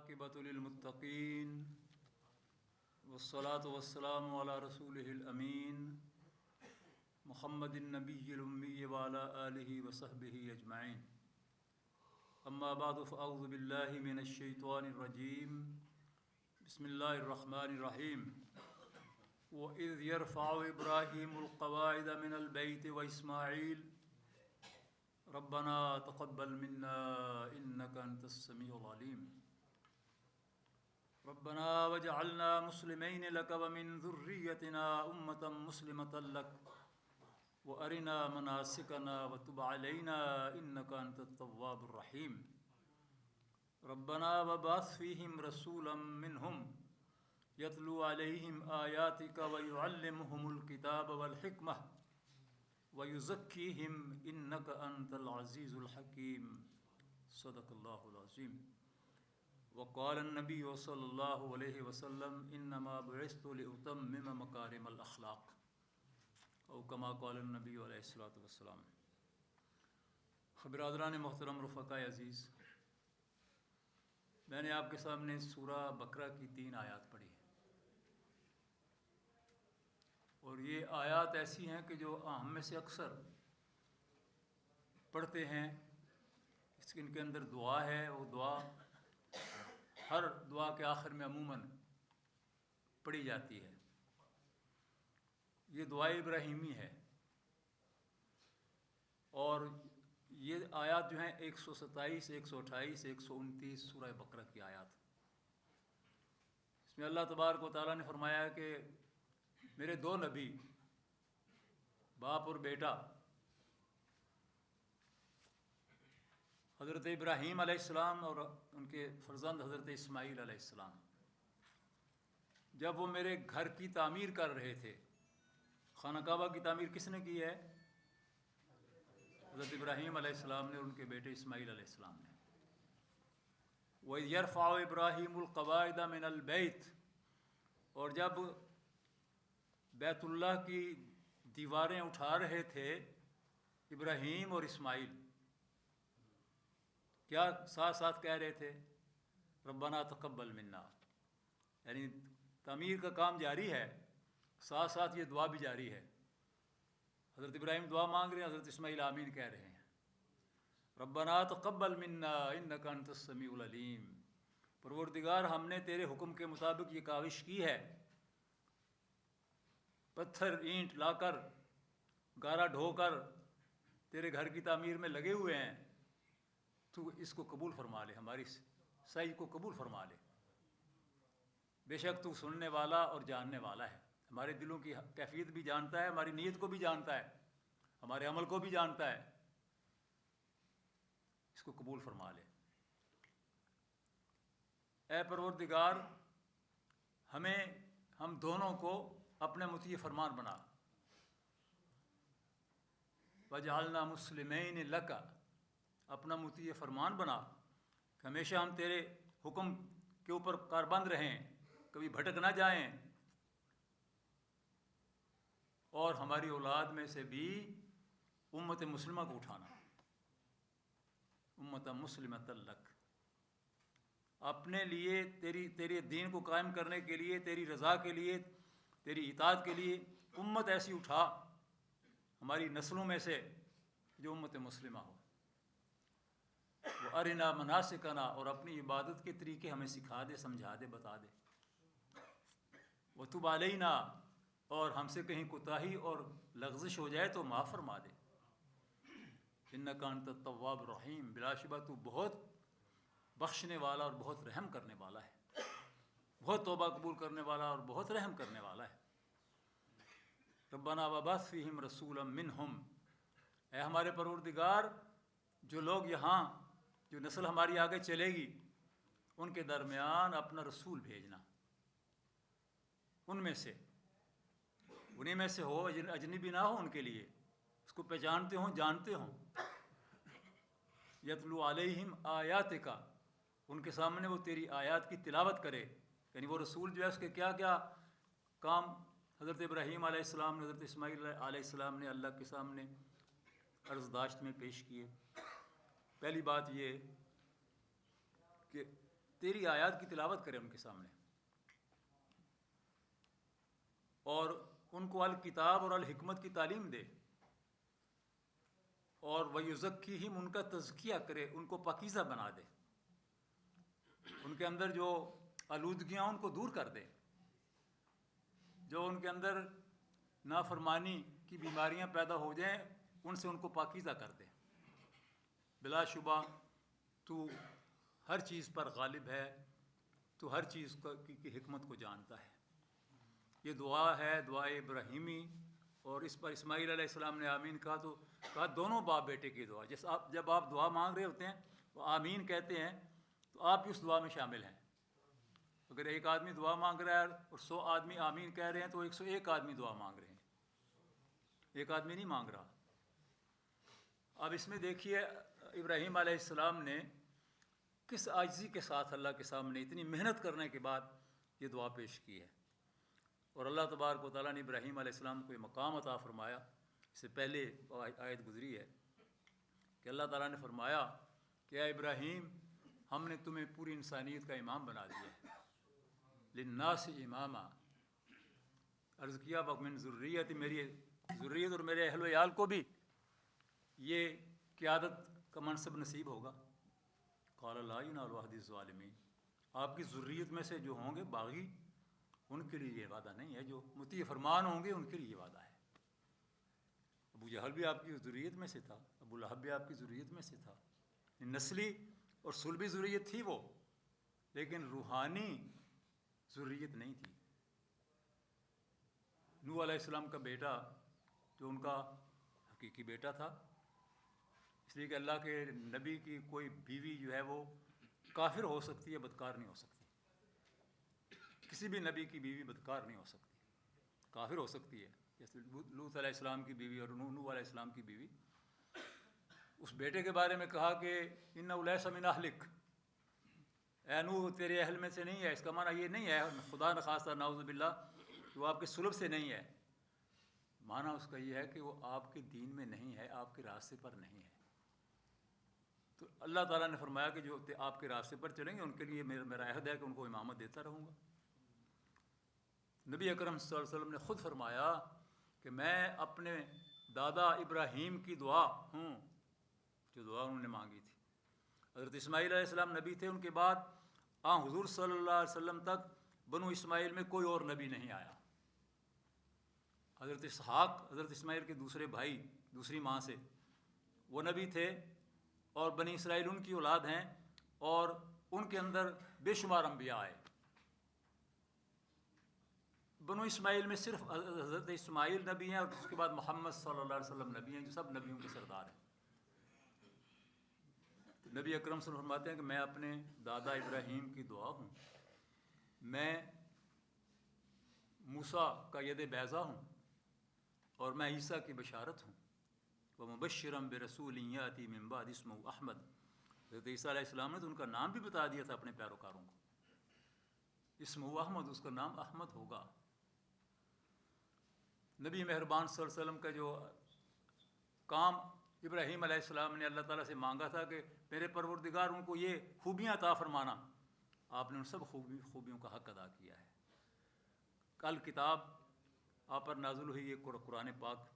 والعاقبۃ للمتقین والصلاة والسلام علی رسولہ الامین محمد النبی الامی وعلی آلہ وصحبہ اجمعین اما بعد فاعوذ باللہ من الشیطان الرجیم بسم اللہ الرحمن الرحیم وَإِذْ يَرْفَعُ إِبْرَاهِيمُ الْقَوَاعِدَ مِنَ الْبَيْتِ وَإِسْمَاعِيلُ رَبَّنَا تَقَبَّلْ مِنَّا إِنَّكَ أَنْتَ السَّمِيعُ الْعَلِيمُ رَبَّنَا وَاجْعَلْنَا مُسْلِمَيْنِ لَكَ وَمِنْ ذُرِّيَّتِنَا أُمَّةً مُسْلِمَةً لَكَ وَأَرِنَا مَنَاسِكَنَا وَتُبْ عَلَيْنَا إِنَّكَ أَنْتَ التَّوَّابُ الرَّحِيمُ رَبَّنَا وَابْعَثْ فِيهِمْ رَسُولًا مِّنْهُمْ يَتْلُو عَلَيْهِمْ آيَاتِكَ وَيُعَلِّمُهُمُ الْكِتَابَ وَالْحِكْمَةَ وَيُزَكِّيهِمْ إِنَّكَ أَنْتَ الْعَزِيزُ الْحَكِيمُ صدق اللہ العظیم وقال النبی صلی اللہ علیہ وسلم انما بعثت لأتمم مکارم الاخلاق او کما قال النبی علیہ الصلوۃ والسلام۔ برادران محترم، رفقائے عزیز، میں نے آپ کے سامنے سورہ بقرہ کی 3 آیات پڑھی ہیں، اور یہ آیات ایسی ہیں کہ جو ہم میں سے اکثر پڑھتے ہیں۔ ان کے اندر دعا ہے، وہ دعا ہر دعا کے آخر میں عموماً پڑھی جاتی ہے۔ یہ دعا ابراہیمی ہے، اور یہ آیات جو ہیں 127، 128، 129 سورہ بقرہ کی آیات۔ اس میں اللہ تبارک و تعالیٰ نے فرمایا ہے کہ میرے 2 نبی، باپ اور بیٹا، حضرت ابراہیم علیہ السلام اور ان کے فرزند حضرت اسماعیل علیہ السلام، جب وہ میرے گھر کی تعمیر کر رہے تھے۔ خانہ کعبہ کی تعمیر کس نے کی ہے؟ حضرت ابراہیم علیہ السلام نے اور ان کے بیٹے اسماعیل علیہ السلام نے۔ وَإِذْ يَرْفَعُ إِبْرَاهِيمُ الْقَوَاعِدَ مِنَ الْبَيْتِ، اور جب بیت اللہ کی دیواریں اٹھا رہے تھے ابراہیم اور اسماعیل، کیا ساتھ ساتھ کہہ رہے تھے؟ ربنا تقبل منا، یعنی تعمیر کا کام جاری ہے، ساتھ ساتھ یہ دعا بھی جاری ہے۔ حضرت ابراہیم دعا مانگ رہے ہیں، حضرت اسماعیل آمین کہہ رہے ہیں۔ ربنا تقبل منا انک انت السمیع العلیم، پروردگار ہم نے تیرے حکم کے مطابق یہ کاوش کی ہے، پتھر اینٹ لا کر، گارا ڈھو کر تیرے گھر کی تعمیر میں لگے ہوئے ہیں، تو اس کو قبول فرما لے، ہماری سعی کو قبول فرما لے۔ بے شک تو سننے والا اور جاننے والا ہے، ہمارے دلوں کی کیفیت بھی جانتا ہے، ہماری نیت کو بھی جانتا ہے، ہمارے عمل کو بھی جانتا ہے، اس کو قبول فرما لے۔ اے پروردگار، ہم دونوں کو اپنے مطیع فرمان بنا، وَجَعَلْنَا مُسْلِمَيْنِ لَكَ، اپنا مطیع فرمان بنا کہ ہمیشہ ہم تیرے حکم کے اوپر کاربند رہیں، کبھی بھٹک نہ جائیں، اور ہماری اولاد میں سے بھی امت مسلمہ کو اٹھانا، امت مسلمۃ لک، اپنے لیے تیرے دین کو قائم کرنے کے لیے، تیری رضا کے لیے، تیری اطاعت کے لیے امت ایسی اٹھا ہماری نسلوں میں سے جو امت مسلمہ ہو۔ وَأَرِنَا مَنَاسِكَنَا، اور اپنی عبادت کے طریقے ہمیں سکھا دے، سمجھا دے، بتا دے۔ وَتُبْ عَلَيْنَا، اور ہم سے کہیں کوتاہی اور لغزش ہو جائے تو معاف فرما دے۔ اِنَّكَ أَنْتَ التَّوَّابُ الرَّحِيمُ، بلا شبہ تو بہت بخشنے والا اور بہت رحم کرنے والا ہے، بہت توبہ قبول کرنے والا اور بہت رحم کرنے والا ہے۔ ربنا وابعث فیہم رسولا منہم، اے ہمارے پروردگار، جو لوگ یہاں، جو نسل ہماری آگے چلے گی، ان کے درمیان اپنا رسول بھیجنا، ان میں سے، انہیں میں سے ہو، اجنبی نہ ہو ان کے لیے، اس کو پہچانتے ہوں، جانتے ہوں۔ یتلو علیہم آیاتک، ان کے سامنے وہ تیری آیات کی تلاوت کرے، یعنی وہ رسول جو ہے اس کے کیا کیا کام حضرت ابراہیم علیہ السلام نے، حضرت اسماعیل علیہ السلام نے اللہ کے سامنے عرض داشت میں پیش کیے۔ پہلی بات یہ کہ تیری آیات کی تلاوت کرے ان کے سامنے، اور ان کو الکتاب اور الحکمت کی تعلیم دے، اور وَيُزَكِّيهِمْ ان کا تزکیہ کرے، ان کو پاکیزہ بنا دے، ان کے اندر جو آلودگیاں ان کو دور کر دے، جو ان کے اندر نافرمانی کی بیماریاں پیدا ہو جائیں ان سے ان کو پاکیزہ کر دے۔ بلا شبہ تو ہر چیز پر غالب ہے، تو ہر چیز کی حکمت کو جانتا ہے۔ یہ دعا ہے، دعائے ابراہیمی، اور اس پر اسماعیل علیہ السلام نے آمین کہا، تو کہا دونوں باپ بیٹے کی دعا۔ جب آپ دعا مانگ رہے ہوتے ہیں تو آمین کہتے ہیں، تو آپ بھی اس دعا میں شامل ہیں۔ اگر ایک آدمی دعا مانگ رہا ہے اور 100 آدمی آمین کہہ رہے ہیں تو 101 آدمی دعا مانگ رہے ہیں، ایک آدمی نہیں مانگ رہا۔ اب اس میں دیکھیے ابراہیم علیہ السلام نے کس عاجزی کے ساتھ اللہ کے سامنے اتنی محنت کرنے کے بعد یہ دعا پیش کی ہے، اور اللہ تبارک و تعالیٰ نے ابراہیم علیہ السلام کو یہ مقام عطا فرمایا۔ اس سے پہلے آیت گزری ہے کہ اللہ تعالیٰ نے فرمایا کہ اے ابراہیم، ہم نے تمہیں پوری انسانیت کا امام بنا دیا ہے، للناس اماما، عرض کیا ومن ذریت، میری ذریت اور میرے اہل و عیال کو بھی یہ قیادت کا منصب نصیب ہوگا۔ قال لا ینال عہد الظالمین، آپ کی ذریت میں سے جو ہوں گے باغی، ان کے لیے یہ وعدہ نہیں ہے، جو مطیع فرمان ہوں گے ان کے لیے یہ وعدہ ہے۔ ابو جہل بھی آپ کی ذریت میں سے تھا، ابو لہب بھی آپ کی ذریت میں سے تھا، نسلی اور صلبی ذریت تھی وہ، لیکن روحانی ذریت نہیں تھی۔ نوح علیہ السلام کا بیٹا جو ان کا حقیقی بیٹا تھا، اس لیے کہ اللہ کے نبی کی کوئی بیوی جو ہے وہ کافر ہو سکتی ہے، بدکار نہیں ہو سکتی۔ کسی بھی نبی کی بیوی بدکار نہیں ہو سکتی، کافر ہو سکتی ہے، جیسے لوط علیہ السلام کی بیوی اور نوح علیہ السلام کی بیوی۔ اس بیٹے کے بارے میں کہا کہ انہ لیس من اہلک، اے نوح تیرے اہل میں سے نہیں ہے۔ اس کا معنی یہ نہیں ہے خدا نخواستہ نعوذ باللہ کہ وہ آپ کے سلب سے نہیں ہے، معنی اس کا یہ ہے کہ وہ آپ کے دین میں نہیں ہے، آپ کے راستے پر نہیں ہے۔ تو اللہ تعالیٰ نے فرمایا کہ جو آپ کے راستے پر چلیں گے ان کے لیے میرا عہد ہے کہ ان کو امامت دیتا رہوں گا۔ نبی اکرم صلی اللہ علیہ وسلم نے خود فرمایا کہ میں اپنے دادا ابراہیم کی دعا ہوں، جو دعا انہوں نے مانگی تھی۔ حضرت اسماعیل علیہ السلام نبی تھے، ان کے بعد حضور صلی اللہ علیہ وسلم تک بنو اسماعیل میں کوئی اور نبی نہیں آیا۔ حضرت اسحاق، حضرت اسماعیل کے دوسرے بھائی، دوسری ماں سے، وہ نبی تھے، اور بنی اسرائیل ان کی اولاد ہیں، اور ان کے اندر بے شمار انبیاء آئے۔ بنو اسماعیل میں صرف حضرت اسماعیل نبی ہیں، اور اس کے بعد محمد صلی اللہ علیہ وسلم نبی ہیں، جو سب نبیوں کے سردار ہیں۔ نبی اکرم صلی اللہ علیہ وسلم فرماتے ہیں کہ میں اپنے دادا ابراہیم کی دعا ہوں، میں موسیٰ کا ید بیضا ہوں، اور میں عیسیٰ کی بشارت ہوں، وَمُبَشِّرًا بِرَسُولٍ يَأْتِي مِن بَعْدِهِ اسْمُهُ احمد۔ حضرت عیسیٰ علیہ السلام نے تو ان کا نام بھی بتا دیا تھا اپنے پیروکاروں کو، اسمہ احمد، اس کا نام احمد ہوگا۔ نبی مہربان صلی اللہ علیہ وسلم کا جو کام ابراہیم علیہ السلام نے اللہ تعالیٰ سے مانگا تھا کہ میرے پروردگار ان کو یہ خوبیاں عطا فرمانا، آپ نے ان سب خوبیوں کا حق ادا کیا ہے۔ کل کتاب آپ پر نازل ہوئی یہ قرآن پاک،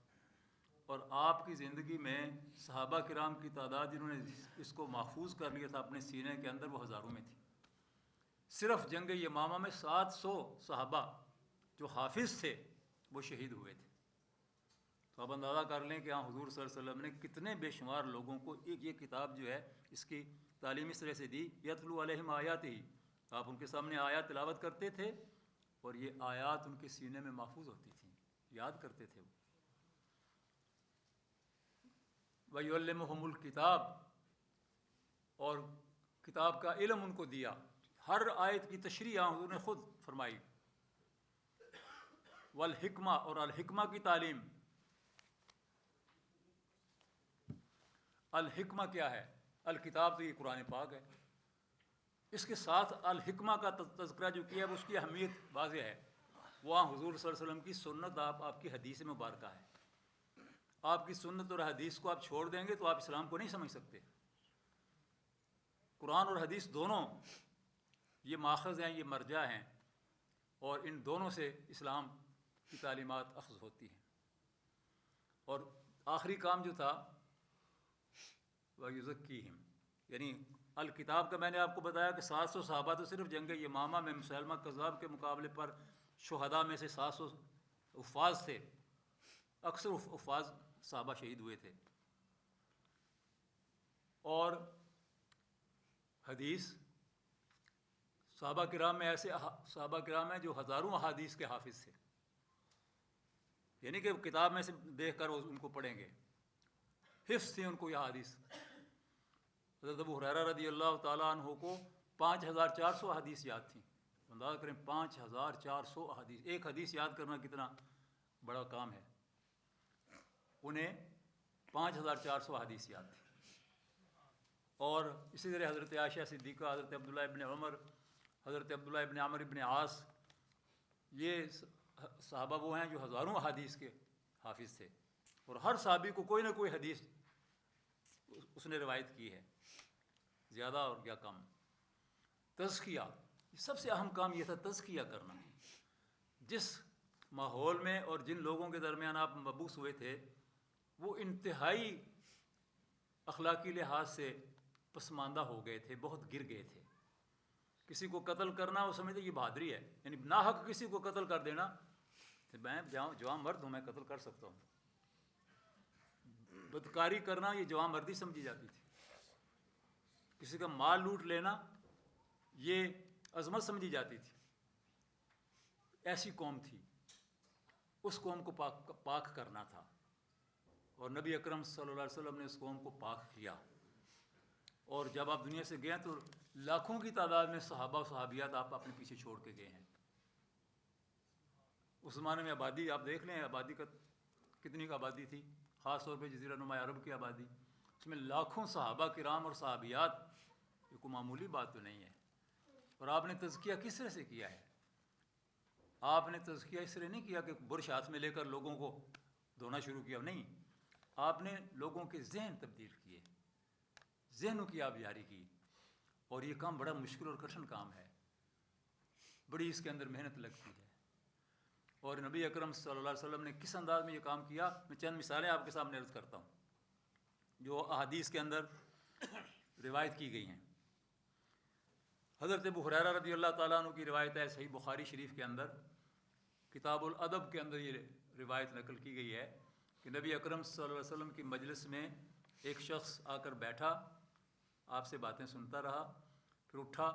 اور آپ کی زندگی میں صحابہ کرام کی تعداد جنہوں نے اس کو محفوظ کر لیا تھا اپنے سینے کے اندر، وہ ہزاروں میں تھی۔ صرف جنگ یمامہ میں 700 صحابہ جو حافظ تھے وہ شہید ہوئے تھے۔ تو آپ اندازہ کر لیں کہ حضور صلی اللہ علیہ وسلم نے کتنے بے شمار لوگوں کو یہ کتاب جو ہے اس کی تعلیم اس طرح سے دی، یتلو علیہم آیاتہ، آپ ان کے سامنے آیات تلاوت کرتے تھے، اور یہ آیات ان کے سینے میں محفوظ ہوتی تھیں، یاد کرتے تھے وہ۔ وَيُعَلِّمُهُمُ الْكِتَابَ، اور کتاب کا علم ان کو دیا۔ ہر آیت کی تشریح حضور نے خود فرمائی۔ والحکمہ، اور الحکمہ کی تعلیم۔ الحکمہ کیا ہے؟ الکتاب تو یہ قرآن پاک ہے، اس کے ساتھ الحکمہ کا تذکرہ جو کیا ہے اس کی اہمیت واضح ہے۔ وہاں حضور صلی اللہ علیہ وسلم کی سنت، آپ کی حدیث مبارکہ ہے۔ آپ کی سنت اور حدیث کو آپ چھوڑ دیں گے تو آپ اسلام کو نہیں سمجھ سکتے۔ قرآن اور حدیث دونوں یہ ماخذ ہیں، یہ مرجع ہیں، اور ان دونوں سے اسلام کی تعلیمات اخذ ہوتی ہیں۔ اور آخری کام جو تھا وہ یزکیہم، یعنی الکتاب کا میں نے آپ کو بتایا کہ 700 صحابہ تو صرف جنگ یمامہ میں مسلمہ کذاب کے مقابلے پر شہداء میں سے 700 حفاظ تھے، اکثر حفاظ صحابہ شہید ہوئے تھے۔ اور حدیث صحابہ کرام میں ایسے صحابہ کرام ہیں جو ہزاروں احادیث کے حافظ تھے، یعنی کہ کتاب میں سے دیکھ کر ان کو پڑھیں گے، حفظ تھی ان کو یہ احادیث۔ حضرت ابو ہریرہ رضی اللہ تعالیٰ عنہ کو 5400 احادیث یاد تھیں۔ اندازہ کریں 5400 احادیث، ایک حدیث یاد کرنا کتنا بڑا کام ہے، انہیں 5400 احادیث یاد تھی۔ اور اسی طرح حضرت عائشہ صدیقہ، حضرت عبداللہ ابن عمر، حضرت عبداللہ ابن عمر ابن عاص، یہ صحابہ وہ ہیں جو ہزاروں احادیث کے حافظ تھے، اور ہر صحابی کو کوئی نہ کوئی حدیث اس نے روایت کی ہے، زیادہ اور یا کم۔ تزکیہ، سب سے اہم کام یہ تھا تزکیہ کرنا۔ جس ماحول میں اور جن لوگوں کے درمیان آپ مبعوث ہوئے تھے وہ انتہائی اخلاقی لحاظ سے پسماندہ ہو گئے تھے، بہت گر گئے تھے۔ کسی کو قتل کرنا وہ سمجھتے یہ بہادری ہے، یعنی ناحق کسی کو قتل کر دینا، میں جوان مرد ہوں، میں قتل کر سکتا ہوں۔ بدکاری کرنا یہ جوان مردی سمجھی جاتی تھی، کسی کا مال لوٹ لینا یہ عظمت سمجھی جاتی تھی۔ ایسی قوم تھی، اس قوم کو پاک کرنا تھا، اور نبی اکرم صلی اللہ علیہ وسلم نے اس قوم کو پاک کیا۔ اور جب آپ دنیا سے گئے تو لاکھوں کی تعداد میں صحابہ و صحابیات آپ اپنے پیچھے چھوڑ کے گئے ہیں۔ اس زمانے میں آبادی آپ دیکھ لیں، آبادی کا کتنی کا آبادی تھی، خاص طور پہ جزیرہ نما عرب کی آبادی، اس میں لاکھوں صحابہ کرام اور صحابیات، یہ کوئی معمولی بات تو نہیں ہے۔ اور آپ نے تزکیہ کس طرح سے کیا ہے؟ آپ نے تزکیہ اس طرح نہیں کیا کہ برش ہاتھ میں لے کر لوگوں کو دھونا شروع کیا، نہیں، آپ نے لوگوں کے ذہن تبدیل کیے، ذہنوں کی آبیاری کی، اور یہ کام بڑا مشکل اور کٹھن کام ہے، بڑی اس کے اندر محنت لگتی ہے۔ اور نبی اکرم صلی اللہ علیہ وسلم نے کس انداز میں یہ کام کیا، میں چند مثالیں آپ کے سامنے عرض کرتا ہوں جو احادیث کے اندر روایت کی گئی ہیں۔ حضرت ابو ہریرہ رضی اللہ تعالیٰ عنہ کی روایت ہے، صحیح بخاری شریف کے اندر کتاب الادب کے اندر یہ روایت نقل کی گئی ہے کہ نبی اکرم صلی اللہ علیہ وسلم کی مجلس میں ایک شخص آ کر بیٹھا، آپ سے باتیں سنتا رہا، پھر اٹھا،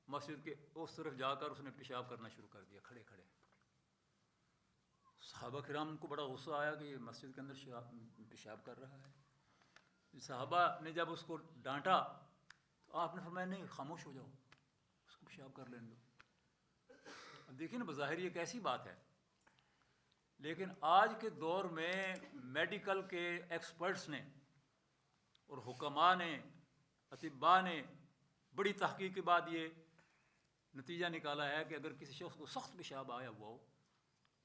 مسجد کے اس طرف جا کر اس نے پیشاب کرنا شروع کر دیا کھڑے کھڑے۔ صحابہ کرام کو بڑا غصہ آیا کہ یہ مسجد کے اندر پیشاب کر رہا ہے۔ صحابہ نے جب اس کو ڈانٹا تو آپ نے فرمایا نہیں، خاموش ہو جاؤ، اس کو پیشاب کر لینے دو۔ اب دیکھیں نا، بظاہر یہ کیسی بات ہے، لیکن آج کے دور میں میڈیکل کے ایکسپرٹس نے اور حکماء نے، اطباء نے بڑی تحقیق کے بعد یہ نتیجہ نکالا ہے کہ اگر کسی شخص کو سخت پیشاب آیا ہوا ہو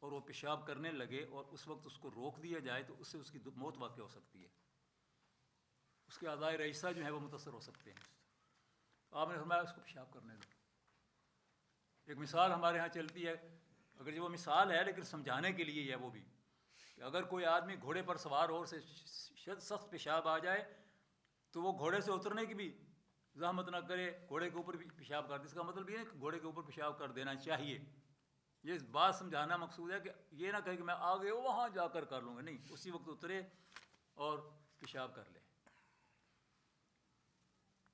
اور وہ پیشاب کرنے لگے اور اس وقت اس کو روک دیا جائے تو اس سے اس کی موت واقع ہو سکتی ہے، اس کے اعضائے رئیسہ جو ہیں وہ متاثر ہو سکتے ہیں۔ آپ نے فرمایا اس کو پیشاب کرنے دو۔ ایک مثال ہمارے ہاں چلتی ہے، اگر یہ وہ مثال ہے لیکن سمجھانے کے لیے ہے وہ بھی، کہ اگر کوئی آدمی گھوڑے پر سوار ہو سے سخت پیشاب آ جائے تو وہ گھوڑے سے اترنے کی بھی زحمت نہ کرے، گھوڑے کے اوپر بھی پیشاب کر دے۔ اس کا مطلب یہ ہے کہ گھوڑے کے اوپر پیشاب کر دینا چاہیے۔ یہ بات سمجھانا مقصود ہے کہ یہ نہ کہے کہ میں آگے وہاں جا کر کر لوں گا، نہیں، اسی وقت اترے اور پیشاب کر لے۔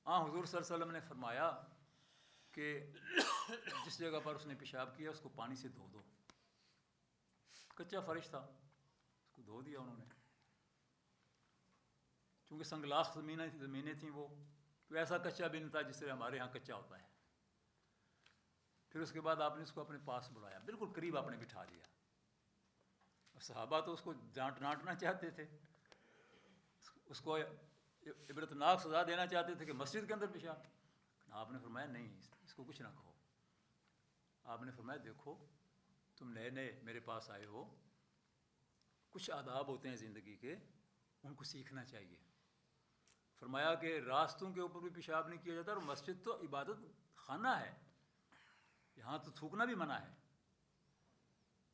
حضور صلی اللہ علیہ وسلم نے فرمایا کہ جس جگہ پر اس نے پیشاب کیا اس کو پانی سے دھو دو۔ کچا فرش تھا، اس کو دھو دیا انہوں نے، چونکہ سنگلاخ زمینیں تھیں وہ، تو ایسا کچا بھی نہیں تھا جس طرح ہمارے ہاں کچا ہوتا ہے۔ پھر اس کے بعد آپ نے اس کو اپنے پاس بلایا، بالکل قریب آپ نے بٹھا لیا۔ صحابہ تو اس کو ڈانٹنا چاہتے تھے، اس کو عبرتناک سزا دینا چاہتے تھے کہ مسجد کے اندر پیشاب۔ آپ نے فرمایا نہیں، اس کو کچھ نہ کہو۔ آپ نے فرمایا دیکھو تم نئے نئے میرے پاس آئے ہو، کچھ آداب ہوتے ہیں زندگی کے، ان کو سیکھنا چاہیے۔ فرمایا کہ راستوں کے اوپر بھی پیشاب نہیں کیا جاتا، اور مسجد تو عبادت خانہ ہے، یہاں تو تھوکنا بھی منع ہے،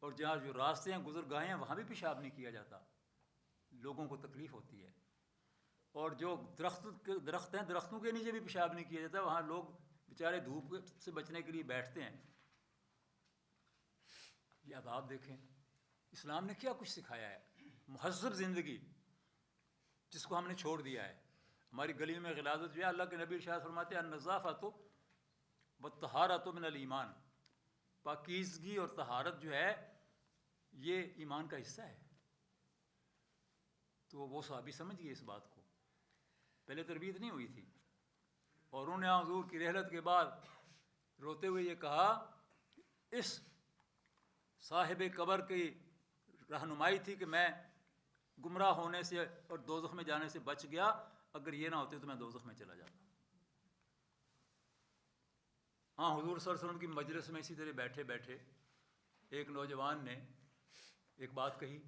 اور جہاں جو راستے ہیں گزرگاہیں ہیں وہاں بھی پیشاب نہیں کیا جاتا، لوگوں کو تکلیف ہوتی ہے۔ اور جو درخت ہیں درختوں کے نیچے بھی پیشاب نہیں کیا جاتا، وہاں لوگ بیچارے دھوپ سے بچنے کے لیے بیٹھتے ہیں۔ یہ آداب دیکھیں، اسلام نے کیا کچھ سکھایا ہے، مہذب زندگی جس کو ہم نے چھوڑ دیا ہے۔ ہماری گلی میں غلاظت جو ہے، اللہ کے نبی ارشاد فرماتے ہیں النظافۃ والطہارۃ من الایمان، پاکیزگی اور طہارت جو ہے یہ ایمان کا حصہ ہے۔ تو وہ صحابی سمجھ گئے اس بات کو، پہلے تربیت نہیں ہوئی تھی، اور انہوں نے حضور کی رحلت کے بعد روتے ہوئے یہ کہا، اس صاحب قبر کی رہنمائی تھی کہ میں گمراہ ہونے سے اور دوزخ میں جانے سے بچ گیا، اگر یہ نہ ہوتے تو میں دوزخ میں چلا جاتا۔ ہاں، حضور صلی اللہ علیہ وسلم کی مجلس میں اسی طرح بیٹھے بیٹھے ایک نوجوان نے ایک بات کہی،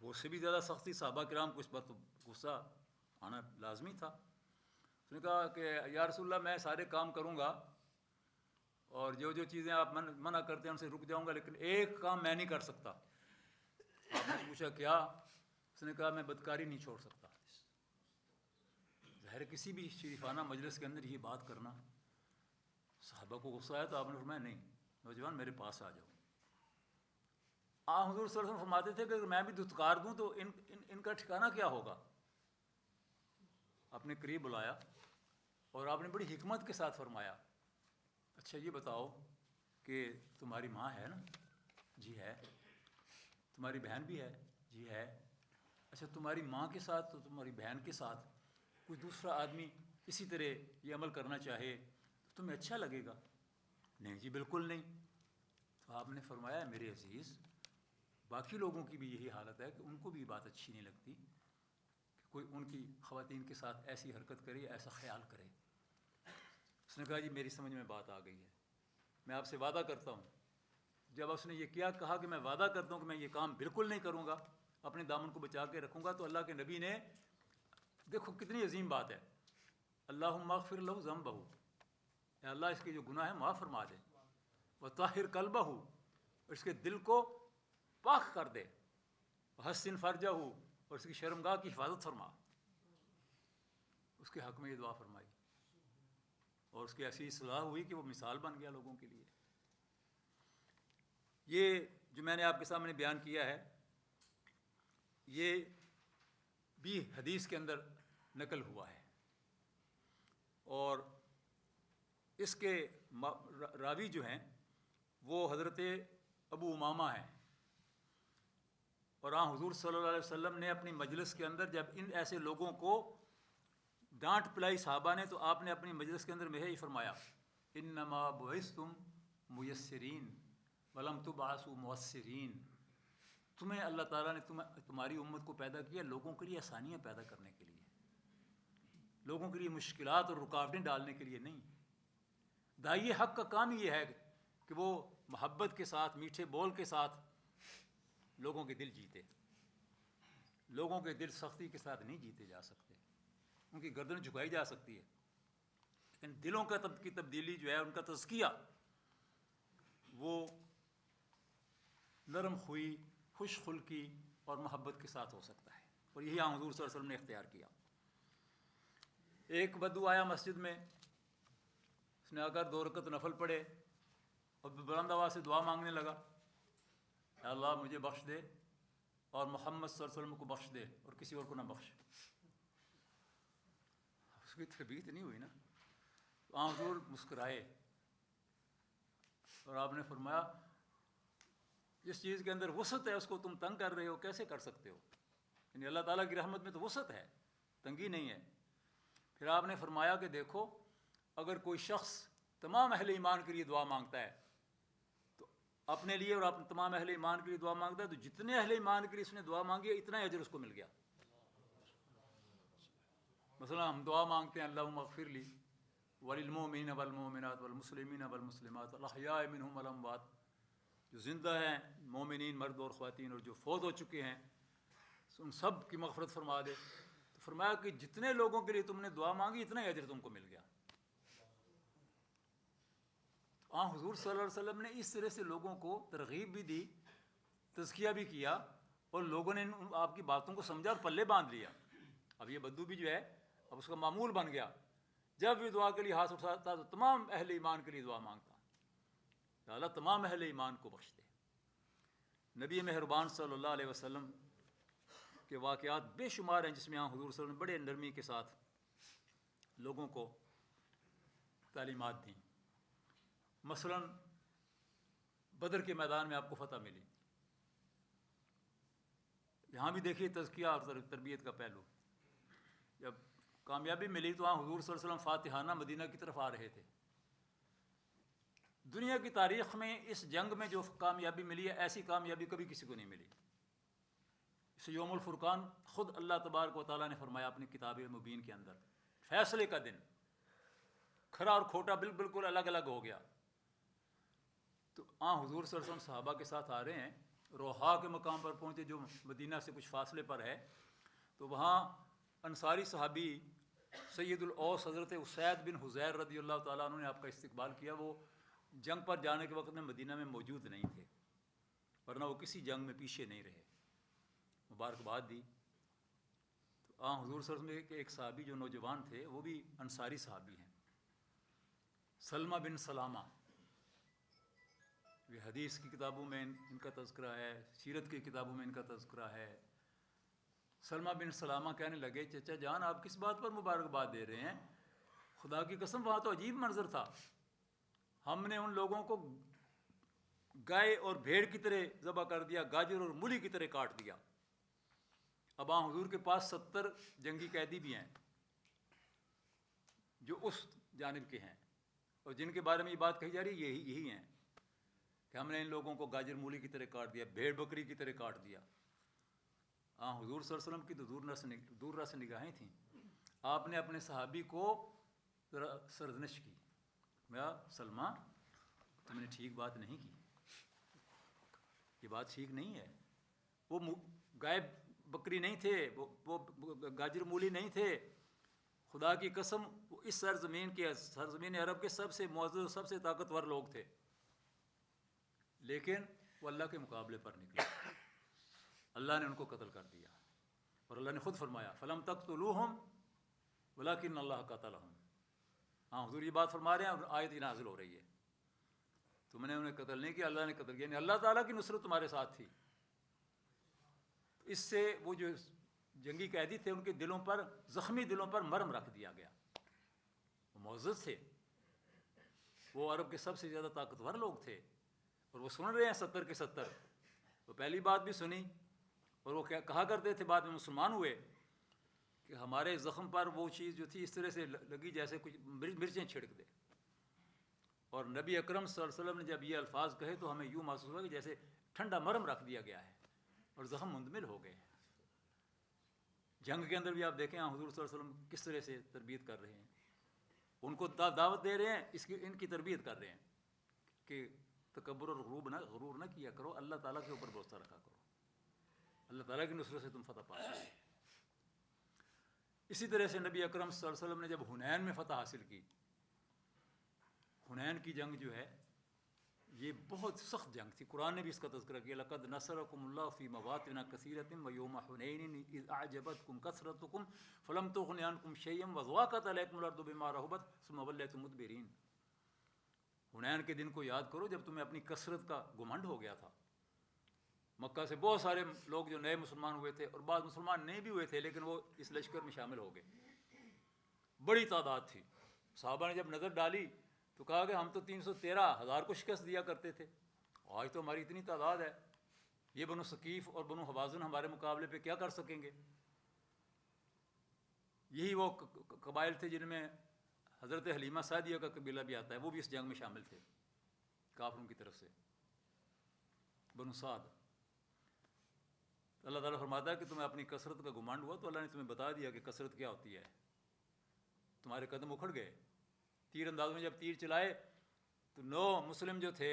وہ اس سے بھی زیادہ سختی، صحابہ کرام کو اس پر تو غصہ آنا لازمی تھا۔ اس نے کہا کہ یا رسول اللہ، میں سارے کام کروں گا اور جو جو چیزیں آپ منع کرتے ہیں ان سے رک جاؤں گا، لیکن ایک کام میں نہیں کر سکتا۔ آپ نے پوچھا کیا؟ اس نے کہا میں بدکاری نہیں چھوڑ سکتا۔ ظاہر کسی بھی شریفانہ مجلس کے اندر یہ بات کرنا، صحابہ کو غصہ آیا تو آپ نے فرمایا نہیں نوجوان میرے پاس آ جاؤ۔ حضور صلی اللہ علیہ وسلم فرماتے تھے کہ اگر میں بھی دھتکار دوں تو ان کا ٹھکانہ کیا ہوگا؟ آپ نے قریب بلایا اور آپ نے بڑی حکمت کے ساتھ فرمایا، اچھا یہ بتاؤ کہ تمہاری ماں ہے نا؟ جی ہے۔ تمہاری بہن بھی ہے؟ جی ہے۔ اچھا تمہاری ماں کے ساتھ تو تمہاری بہن کے ساتھ کوئی دوسرا آدمی اسی طرح یہ عمل کرنا چاہے تو تمہیں اچھا لگے گا؟ نہیں جی بالکل نہیں۔ تو آپ نے فرمایا میرے عزیز، باقی لوگوں کی بھی یہی حالت ہے کہ ان کو بھی بات اچھی نہیں لگتی کہ کوئی ان کی خواتین کے ساتھ ایسی حرکت کرے، ایسا خیال کرے۔ اس نے کہا جی میری سمجھ میں بات آ گئی ہے، میں آپ سے وعدہ کرتا ہوں۔ جب اس نے یہ کیا کہا کہ میں وعدہ کرتا ہوں کہ میں یہ کام بالکل نہیں کروں گا، اپنے دامن کو بچا کے رکھوں گا، تو اللہ کے نبی نے، دیکھو کتنی عظیم بات ہے، اللہم اغفر لہ ذنبہ، اے اللہ اس کے جو گناہ ہیں معاف فرما دے، وطہر قلبہ، اور اس کے دل کو پاک کر دے، وحسن فرجہ، اور اس کی شرمگاہ کی حفاظت فرما۔ اس کے حق میں یہ دعا فرمائی اور اس کی ایسی اصلاح ہوئی کہ وہ مثال بن گیا لوگوں کے لیے۔ یہ جو میں نے آپ کے سامنے بیان کیا ہے یہ بھی حدیث کے اندر نقل ہوا ہے، اور اس کے راوی جو ہیں وہ حضرت ابو امامہ ہیں، اور حضور صلی اللہ علیہ وسلم نے اپنی مجلس کے اندر جب ان ایسے لوگوں کو ڈانٹ پلائی صحابہ نے، تو آپ نے اپنی مجلس کے اندر میں ہی فرمایا انما بعثتم میسرین ولم تبعثوا معسرین، تمہیں اللہ تعالیٰ نے تمہاری امت کو پیدا کیا لوگوں کے لیے آسانیاں پیدا کرنے کے لیے، لوگوں کے لیے مشکلات اور رکاوٹیں ڈالنے کے لیے نہیں۔ داعی حق کا کام ہی یہ ہے کہ وہ محبت کے ساتھ، میٹھے بول کے ساتھ لوگوں کے دل جیتے۔ لوگوں کے دل سختی کے ساتھ نہیں جیتے جا سکتے، ان کی گردن جھکائی جا سکتی ہے، لیکن دلوں کی تبدیلی جو ہے، ان کا تزکیہ، وہ نرم خوئی، خوش خلقی اور محبت کے ساتھ ہو سکتا ہے، اور یہی حضور صلی اللہ علیہ وسلم نے اختیار کیا۔ ایک بدو آیا مسجد میں، اس نے آ کر 2 رکعت نفل پڑھے اور بلند آواز سے دعا مانگنے لگا، اے اللہ مجھے بخش دے اور محمد صلی اللہ علیہ وسلم کو بخش دے اور کسی اور کو نہ بخش۔ اس کی تربیت نہیں ہوئی نا۔ تو حضور مسکرائے اور آپ نے فرمایا جس چیز کے اندر وسعت ہے اس کو تم تنگ کر رہے ہو، کیسے کر سکتے ہو؟ یعنی اللہ تعالیٰ کی رحمت میں تو وسعت ہے، تنگی نہیں ہے۔ پھر آپ نے فرمایا کہ دیکھو اگر کوئی شخص تمام اہل ایمان کے لیے دعا مانگتا ہے، تو اپنے لیے اور تمام اہل ایمان کے لیے دعا مانگتا ہے، تو جتنے اہل ایمان کے لیے اس نے دعا مانگی ہے اتنا ہی اجر اس کو مل گیا۔ مثلا ہم دعا مانگتے ہیں اللہم اغفر لی وللمؤمنین والمؤمنات والمسلمین والمسلمات الاحیاء منہم والاموات، جو زندہ ہیں مومنین مرد اور خواتین اور جو فوت ہو چکے ہیں ان سب کی مغفرت فرما دے۔ تو فرمایا کہ جتنے لوگوں کے لیے تم نے دعا مانگی اتنا ہی اجر تم کو مل گیا۔ حضور صلی اللہ علیہ وسلم نے اس طرح سے لوگوں کو ترغیب بھی دی، تزکیہ بھی کیا، اور لوگوں نے آپ کی باتوں کو سمجھا اور پلے باندھ لیا۔ اب یہ بدو بھی جو ہے اب اس کا معمول بن گیا، جب بھی دعا کے لیے ہاتھ اٹھاتا تو تمام اہل ایمان کے لیے دعا مانگتا، یا اللہ تمام اہل ایمان کو بخش دے۔ نبی مہربان صلی اللہ علیہ وسلم کے واقعات بے شمار ہیں جس میں حضور صلی اللہ علیہ وسلم بڑے نرمی کے ساتھ لوگوں کو تعلیمات دیں۔ مثلا بدر کے میدان میں آپ کو فتح ملی، یہاں بھی دیکھیے تزکیہ اور تربیت کا پہلو۔ جب کامیابی ملی تو حضور صلی اللہ علیہ وسلم فاتحانہ مدینہ کی طرف آ رہے تھے۔ دنیا کی تاریخ میں اس جنگ میں جو کامیابی ملی ہے، ایسی کامیابی کبھی کسی کو نہیں ملی۔ اس یوم الفرقان خود اللہ تبارک و تعالیٰ نے فرمایا اپنی کتاب مبین کے اندر، فیصلے کا دن، کھرا اور کھوٹا بالکل الگ الگ ہو گیا۔ تو حضور صلی اللہ علیہ وسلم صحابہ کے ساتھ آ رہے ہیں، روحا کے مقام پر پہنچے جو مدینہ سے کچھ فاصلے پر ہے، تو وہاں انصاری صحابی سید الاوس حضرت اسید بن حضیر رضی اللہ تعالیٰ عنہ نے آپ کا استقبال کیا۔ وہ جنگ پر جانے کے وقت میں مدینہ میں موجود نہیں تھے، ورنہ وہ کسی جنگ میں پیچھے نہیں رہے، مبارکباد دی۔ تو حضور صلی اللہ علیہ وسلم کے ایک صحابی جو نوجوان تھے وہ بھی انصاری صحابی ہیں، سلمہ بن سلامہ۔ یہ حدیث کی کتابوں میں ان کا تذکرہ ہے، سیرت کی کتابوں میں ان کا تذکرہ ہے۔ سلمہ بن سلامہ کہنے لگے چچا جان آپ کس بات پر مبارکباد دے رہے ہیں؟ خدا کی قسم وہاں تو عجیب منظر تھا، ہم نے ان لوگوں کو گائے اور بھیڑ کی طرح ذبح کر دیا، گاجر اور مولی کی طرح کاٹ دیا۔ اب حضور کے پاس 70 جنگی قیدی بھی ہیں جو اس جانب کے ہیں، اور جن کے بارے میں یہ بات کہی جا رہی ہے یہی ہیں کہ ہم نے ان لوگوں کو گاجر مولی کی طرح کاٹ دیا، بھیڑ بکری کی طرح کاٹ دیا۔ حضور صلی اللہ علیہ وسلم کی تو دور رس نگاہیں تھیں۔ آپ نے اپنے صحابی کو ذرا سرزنش کی، میرا سلمہ تم نے ٹھیک بات نہیں کی، یہ بات ٹھیک نہیں ہے۔ وہ گائے بکری نہیں تھے، وہ گاجر مولی نہیں تھے، خدا کی قسم اس سرزمین عرب کے سب سے معزز سب سے طاقتور لوگ تھے، لیکن وہ اللہ کے مقابلے پر نکلے، اللہ نے ان کو قتل کر دیا، اور اللہ نے خود فرمایا فَلَمْ تَقْتُلُوهُمْ وَلَكِنَّ اللَّهَ قَتَلَهُمْ۔ حضور یہ بات فرما رہے ہیں اور آیت نازل ہو رہی ہے، تم نے انہیں قتل نہیں کیا، اللہ نے قتل کیا، یعنی اللہ تعالیٰ کی نصرت تمہارے ساتھ تھی۔ اس سے وہ جو جنگی قیدی تھے ان کے دلوں پر، زخمی دلوں پر مرہم رکھ دیا گیا۔ وہ معزز تھے، وہ عرب کے سب سے زیادہ طاقتور لوگ تھے، اور وہ سن رہے ہیں 70 کے 70۔ وہ پہلی بات بھی سنی، اور وہ کہا کرتے تھے بعد میں مسلمان ہوئے کہ ہمارے زخم پر وہ چیز جو تھی اس طرح سے لگی جیسے کچھ مرچیں چھڑک دے۔ اور نبی اکرم صلی اللہ علیہ وسلم نے جب یہ الفاظ کہے تو ہمیں یوں محسوس ہوا کہ جیسے ٹھنڈا مرہم رکھ دیا گیا ہے، اور زخم مندمل ہو گئے۔ جنگ کے اندر بھی آپ دیکھیں حضور صلی اللہ علیہ وسلم کس طرح سے تربیت کر رہے ہیں، ان کو دعوت دے رہے ہیں، ان کی تربیت کر رہے ہیں کہ تکبر اور غرور نہ کیا کرو، اللہ تعالیٰ کے اوپر بھروسہ رکھا کرو، اللہ تعالیٰ کی نصرت سے تم فتح پا سکو۔ اسی طرح سے نبی اکرم صلی اللہ علیہ وسلم نے جب حنین میں فتح حاصل کی، حنین کی جنگ جو ہے یہ بہت سخت جنگ تھی، قرآن نے بھی اس کا تذکرہ کیا لَقَدْ نَصَرَكُمُ اللَّهُ فِي مَوَاطِنَ كَثِيرَةٍ وَيَوْمَ حُنَيْنٍ إِذْ أَعْجَبَتْكُمْ كَثْرَتُكُمْ فَلَمْ تُغْنِ عَنْكُمْ شَيْئًا وَضَاقَتْ عَلَيْكُمُ الْأَرْضُ بِمَا رَحُبَتْ ثُمَّ وَلَّيْتُمْ مُدْبِرِينَ۔ حنین کے دن کو یاد کرو جب تمہیں اپنی کثرت کا گھمنڈ ہو گیا تھا، مکہ سے بہت سارے لوگ جو نئے مسلمان ہوئے تھے، اور بعض مسلمان نہیں بھی ہوئے تھے لیکن وہ اس لشکر میں شامل ہو گئے، بڑی تعداد تھی۔ صحابہ نے جب نظر ڈالی تو کہا کہ ہم تو 313,000 کو شکست دیا کرتے تھے، آج تو ہماری اتنی تعداد ہے، یہ بنو ثقیف اور بنو حوازن ہمارے مقابلے پہ کیا کر سکیں گے؟ یہی وہ قبائل تھے جن میں حضرت حلیمہ سعدیہ کا قبیلہ بھی آتا ہے، وہ بھی اس جنگ میں شامل تھے کافروں کی طرف سے، بنو سعد۔ اللہ تعالیٰ فرماتا ہے کہ تمہیں اپنی کثرت کا گمانڈ ہوا تو اللہ نے تمہیں بتا دیا کہ کثرت کیا ہوتی ہے، تمہارے قدم اکھڑ گئے۔ تیر اندازوں میں جب تیر چلائے تو 9 مسلم جو تھے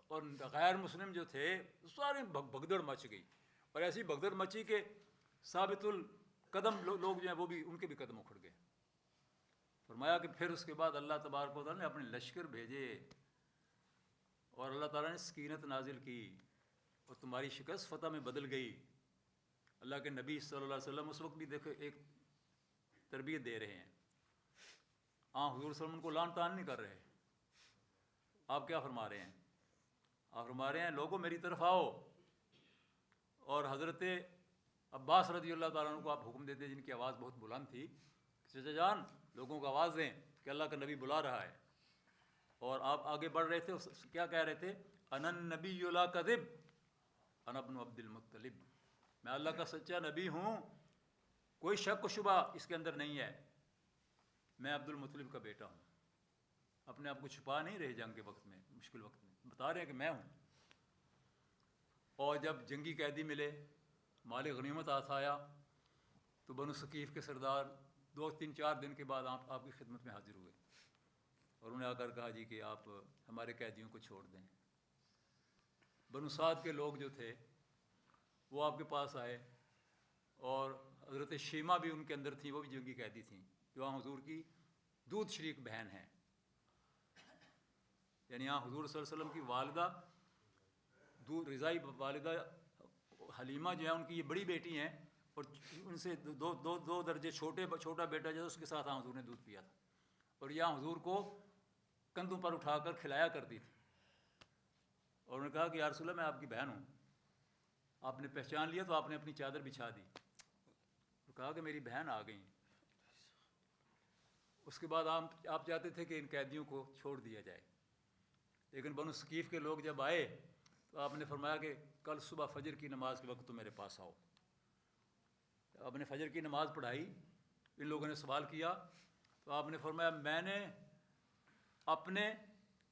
اور غیر مسلم جو تھے سارے بھگدڑ مچ گئی، اور ایسی بھگدڑ مچی کہ ثابت القدم لوگ جو ہیں وہ بھی ان کے بھی قدم اکھڑ گئے۔ فرمایا کہ پھر اس کے بعد اللہ تبارک و تعالیٰ نے اپنے لشکر بھیجے اور اللہ تعالیٰ نے سکینت نازل کی اور تمہاری شکست فتح میں بدل گئی. اللہ کے نبی صلی اللہ علیہ وسلم اس وقت بھی دیکھو ایک تربیت دے رہے ہیں. حضور صلی اللہ علیہ وسلم کو لان تان نہیں کر رہے. آپ کیا فرما رہے ہیں؟ آپ فرما رہے ہیں لوگوں میری طرف آؤ. اور حضرت عباس رضی اللہ تعالیٰ عنہ کو آپ حکم دیتے جن کی آواز بہت بلند تھی، چچا جان لوگوں کو آواز دیں کہ اللہ کا نبی بلا رہا ہے. اور آپ آگے بڑھ رہے تھے. کیا کہہ رہے تھے؟ انا النبی لا کذب انا ابن عبد المطلب. میں اللہ کا سچا نبی ہوں، کوئی شک و شبہ اس کے اندر نہیں ہے. میں عبد المطلب کا بیٹا ہوں. اپنے آپ کو چھپا نہیں رہے جنگ کے وقت میں، مشکل وقت میں بتا رہے ہیں کہ میں ہوں. اور جب جنگی قیدی ملے، مال غنیمت ہاتھ آیا، تو بنو ثقیف کے سردار 2-3-4 دن کے بعد آپ کی خدمت میں حاضر ہوئے اور انہوں نے آ کر کہا جی کہ آپ ہمارے قیدیوں کو چھوڑ دیں. بنو سعد کے لوگ جو تھے وہ آپ کے پاس آئے، اور حضرت شیمہ بھی ان کے اندر تھیں، وہ بھی جنگی قیدی تھیں، جو حضور کی دودھ شریک بہن ہیں. یعنی حضور صلی اللہ علیہ وسلم کی والدہ رضائی والدہ حلیمہ جو ہے ان کی یہ بڑی بیٹی ہیں، اور ان سے دو درجے چھوٹا بیٹا جو اس کے ساتھ حضور نے دودھ پیا تھا، اور یہاں حضور کو کندھوں پر اٹھا کر کھلایا کرتی تھی. اور انہوں نے کہا کہ یا رسول اللہ میں آپ کی بہن ہوں. آپ نے پہچان لیا تو آپ نے اپنی چادر بچھا دی اور کہا کہ میری بہن آ گئی. اس کے بعد آپ چاہتے تھے کہ ان قیدیوں کو چھوڑ دیا جائے، لیکن بنو ثقیف کے لوگ جب آئے تو آپ نے فرمایا کہ کل صبح فجر کی نماز کے وقت تو میرے پاس آؤ. آپ نے فجر کی نماز پڑھائی. ان لوگوں نے سوال کیا تو آپ نے فرمایا میں نے اپنے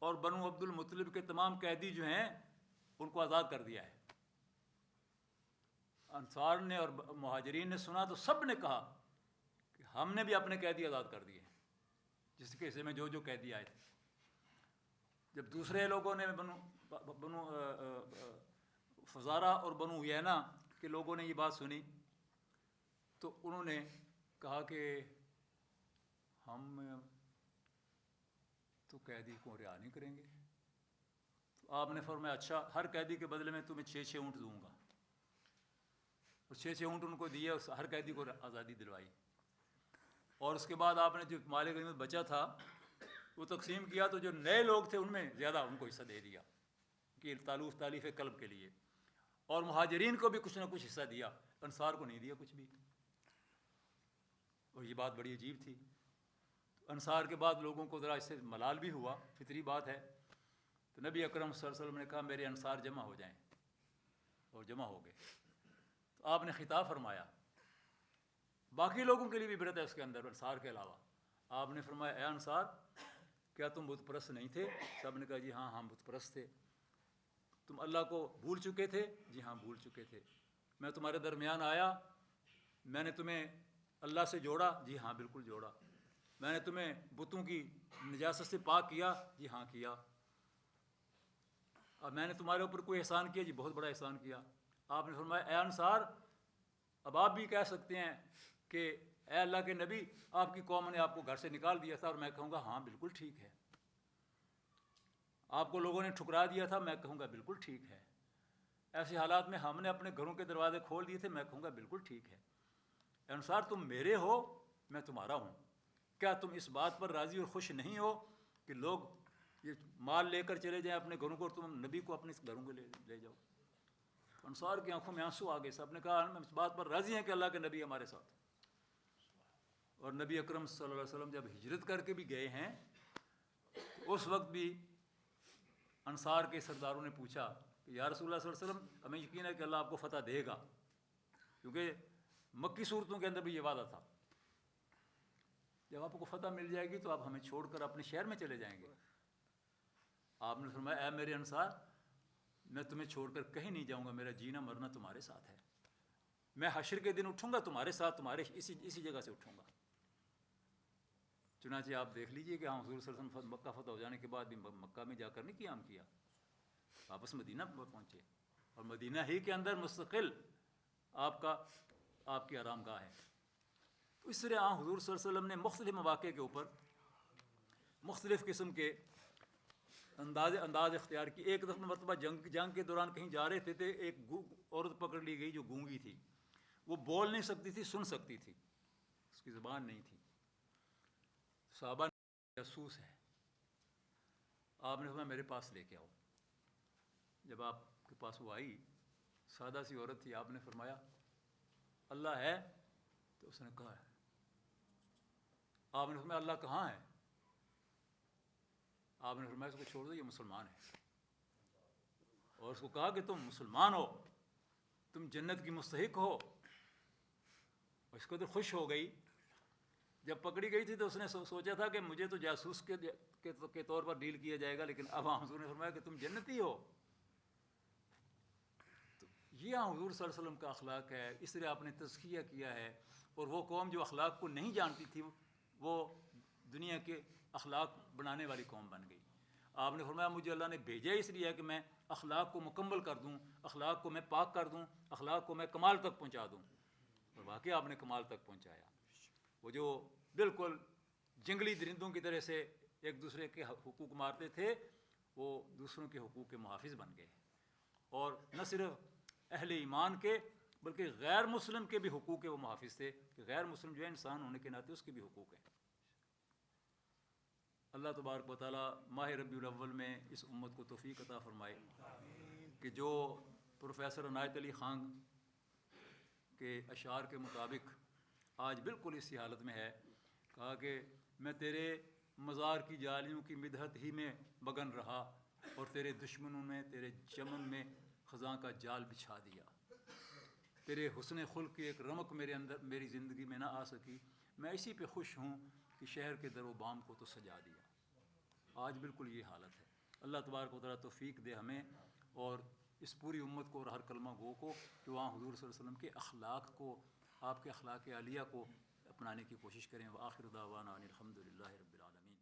اور بنو عبد المطلب کے تمام قیدی جو ہیں ان کو آزاد کر دیا ہے. انصار نے اور مہاجرین نے سنا تو سب نے کہا کہ ہم نے بھی اپنے قیدی آزاد کر دیے، جس کے حصے میں جو قیدی آئے تھے. جب دوسرے لوگوں نے بنو فزارہ اور بنو یینا کے لوگوں نے یہ بات سنی تو انہوں نے کہا کہ ہم تو قیدی کو رہا نہیں کریں گے. تو آپ نے فرمایا اچھا، ہر قیدی کے بدلے میں تمہیں 6 اونٹ دوں گا. اور 6 اونٹ ان کو دیے، ہر قیدی کو آزادی دلوائی. اور اس کے بعد آپ نے جو مال غنیمت بچا تھا وہ تقسیم کیا، تو جو نئے لوگ تھے ان میں زیادہ ان کو حصہ دے دیا کہ تالیف قلب کے لیے. اور مہاجرین کو بھی کچھ نہ کچھ حصہ دیا، انصار کو نہیں دیا کچھ بھی. اور یہ بات بڑی عجیب تھی. انصار کے بعد لوگوں کو ذرا اس سے ملال بھی ہوا، فطری بات ہے. تو نبی اکرم صلی اللہ علیہ وسلم نے کہا میرے انصار جمع ہو جائیں، اور جمع ہو گئے. تو آپ نے خطاب فرمایا. باقی لوگوں کے لیے بھی برت ہے اس کے اندر، انصار کے علاوہ. آپ نے فرمایا اے انصار کیا تم بت پرست نہیں تھے؟ سب نے کہا جی ہاں ہم بت پرست تھے. تم اللہ کو بھول چکے تھے؟ جی ہاں بھول چکے تھے. میں تمہارے درمیان آیا، میں نے تمہیں اللہ سے جوڑا؟ جی ہاں بالکل جوڑا. میں نے تمہیں بتوں کی نجاست سے پاک کیا؟ جی ہاں کیا. اب میں نے تمہارے اوپر کوئی احسان کیا؟ جی بہت بڑا احسان کیا. آپ نے فرمایا اے انصار اب آپ بھی کہہ سکتے ہیں کہ اے اللہ کے نبی آپ کی قوم نے آپ کو گھر سے نکال دیا تھا، اور میں کہوں گا ہاں بالکل ٹھیک ہے. آپ کو لوگوں نے ٹھکرا دیا تھا، میں کہوں گا بالکل ٹھیک ہے. ایسے حالات میں ہم نے اپنے گھروں کے دروازے کھول دیے تھے، میں کہوں گا بالکل ٹھیک ہے. انصار تم میرے ہو، میں تمہارا ہوں. کیا تم اس بات پر راضی اور خوش نہیں ہو کہ لوگ یہ مال لے کر چلے جائیں اپنے گھروں کو، اور تم نبی کو اپنے گھروں کو لے جاؤ؟ انصار کی آنکھوں میں آنسو آ گئے. سب نے کہا ہم اس بات پر راضی ہیں کہ اللہ کے نبی ہمارے ساتھ. اور نبی اکرم صلی اللہ علیہ وسلم جب ہجرت کر کے بھی گئے ہیں تو اس وقت بھی انصار کے سرداروں نے پوچھا کہ یا رسول اللہ صلی اللہ علیہ وسلم ہمیں یقین ہے کہ اللہ آپ کو فتح دے گا، کیونکہ مکی صورتوں کے اندر بھی یہ وعدہ تھا جب آپ کو فتح مل جائے گی تو آپ ہمیں چھوڑ کر اپنے شہر میں چلے جائیں گے. آپ نے فرمایا اے میرے انصار میں تمہیں چھوڑ کر کہیں نہیں جاؤں گا، میرا جینا مرنا تمہارے ساتھ ہے. میں حشر کے دن اٹھوں گا تمہارے ساتھ، تمہارے اسی جگہ سے اٹھوں گا. چنانچہ آپ دیکھ لیجئے کہ حضور صلی اللہ علیہ وسلم مکہ فتح ہو جانے کے بعد بھی مکہ میں جا کر نہیں قیام کیا، واپس مدینہ پہنچے، اور مدینہ ہی کے اندر مستقل آپ کی آرام گاہ ہے. تو اس طرح حضور صلی اللہ علیہ وسلم نے مختلف مواقع کے اوپر مختلف قسم کے انداز اختیار کی. ایک دفعہ مرتبہ جنگ کے دوران کہیں جا رہے تھے ایک عورت پکڑ لی گئی جو گونگی تھی. وہ بول نہیں سکتی تھی، سن سکتی تھی، اس کی زبان نہیں تھی. صحابہ نے جاسوس ہے، آپ نے فرمایا میرے پاس لے کے آؤ. جب آپ کے پاس وہ آئی، سادہ سی عورت تھی، آپ نے فرمایا اللہ ہے؟ تو اس نے کہا ہے. آپ نے فرمایا اللہ کہاں ہے؟ آپ نے فرمایا اس کو چھوڑ دو، یہ مسلمان ہے. اور اس کو کہا کہ تم مسلمان ہو، تم جنت کی مستحق ہو. اس کو تو خوش ہو گئی. جب پکڑی گئی تھی تو اس نے سوچا تھا کہ مجھے تو جاسوس کے طور پر ڈیل کیا جائے گا، لیکن اب حضور نے فرمایا کہ تم جنتی ہو. تو یہ حضور صلی اللہ علیہ وسلم کا اخلاق ہے. اس لیے آپ نے تزکیہ کیا ہے. اور وہ قوم جو اخلاق کو نہیں جانتی تھی وہ دنیا کے اخلاق بنانے والی قوم بن گئی. آپ نے فرمایا مجھے اللہ نے بھیجا اس لیے ہے کہ میں اخلاق کو مکمل کر دوں، اخلاق کو میں پاک کر دوں، اخلاق کو میں کمال تک پہنچا دوں. اور واقعی آپ نے کمال تک پہنچایا. وہ جو بالکل جنگلی درندوں کی طرح سے ایک دوسرے کے حقوق مارتے تھے، وہ دوسروں کے حقوق کے محافظ بن گئے. اور نہ صرف اہل ایمان کے بلکہ غیر مسلم کے بھی حقوق کے وہ محافظ تھے کہ غیر مسلم جو ہے انسان ہونے کے ناطے اس کے بھی حقوق ہیں. اللہ تبارک و تعالیٰ ماہ ربیع الاول میں اس امت کو توفیق عطا فرمائے کہ جو پروفیسر عنایت علی خان کے اشعار کے مطابق آج بالکل اسی حالت میں ہے. کہا کہ میں تیرے مزار کی جالیوں کی مدحت ہی میں مگن رہا اور تیرے دشمنوں نے تیرے چمن میں خزاں کا جال بچھا دیا. تیرے حسن خلق کی ایک رمق میرے اندر میری زندگی میں نہ آ سکی. میں اسی پہ خوش ہوں کہ شہر کے در و بام کو تو سجا دیا. آج بالکل یہ حالت ہے. اللہ تبارک و تعالیٰ توفیق دے ہمیں اور اس پوری امت کو اور ہر کلمہ گو کو کہ وہاں حضور صلی اللہ علیہ وسلم کے اخلاق کو، آپ کے اخلاق عالیہ کو اپنانے کی کوشش کریں. وآخر دعوانا ان الحمد للہ رب العالمین.